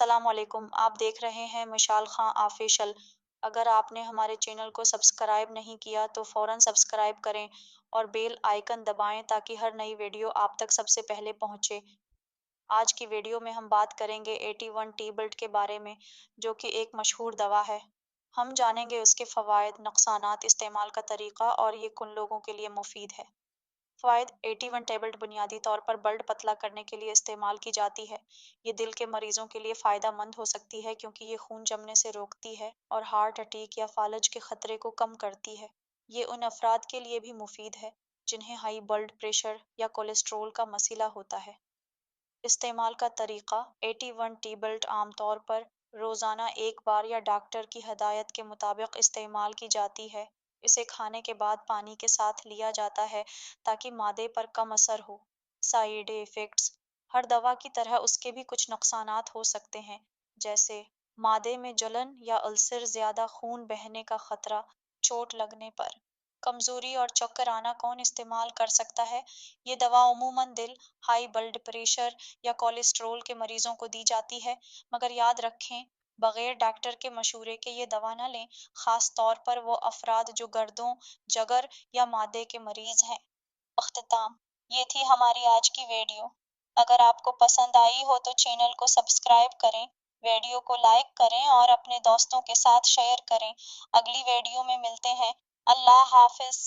अस्सलाम वालेकुम। आप देख रहे हैं मिशाल खां ऑफिशियल। अगर आपने हमारे चैनल को सब्सक्राइब नहीं किया तो फ़ौरन सब्सक्राइब करें और बेल आइकन दबाएं ताकि हर नई वीडियो आप तक सबसे पहले पहुंचे। आज की वीडियो में हम बात करेंगे 81 टी बिल्ट के बारे में, जो कि एक मशहूर दवा है। हम जानेंगे उसके फ़वाइद, नुकसानात, इस्तेमाल का तरीका और ये किन लोगों के लिए मुफीद है। फ़वाइद 81 टेबलेट बुनियादी तौर पर ब्लड पतला करने के लिए इस्तेमाल की जाती है। ये दिल के मरीजों के लिए फ़ायदा मंद हो सकती है क्योंकि ये खून जमने से रोकती है और हार्ट अटैक या फालज के खतरे को कम करती है। ये उन अफराद के लिए भी मुफीद है जिन्हें हाई ब्लड प्रेशर या कोलेस्ट्रोल का मसला होता है। इस्तेमाल का तरीका 81 टी बिल्ट आमतौर पर रोज़ाना एक बार या डॉक्टर की हदायत के मुताबिक इस्तेमाल की जाती है। इसे खाने के बाद पानी के साथ लिया जाता है ताकि मादे पर कम असर हो। साइड इफ़ेक्ट्स: हर दवा की तरह उसके भी कुछ नुकसानात हो सकते हैं, जैसे मादे में जलन या अल्सर, ज़्यादा खून बहने का खतरा, चोट लगने पर कमजोरी और चक्कर आना। कौन इस्तेमाल कर सकता है? ये दवा अमूमन दिल, हाई ब्लड प्रेशर या कोलेस्ट्रोल के मरीजों को दी जाती है, मगर याद रखें बगैर डॉक्टर के मशूरे के ये दवा न लें, खास तौर पर वो अफराद जो गर्दों, जगर या मादे के मरीज हैं। अख्ताम: ये थी हमारी आज की वीडियो। अगर आपको पसंद आई हो तो चैनल को सब्सक्राइब करें, वीडियो को लाइक करें और अपने दोस्तों के साथ शेयर करें। अगली वीडियो में मिलते हैं। अल्लाह हाफिज।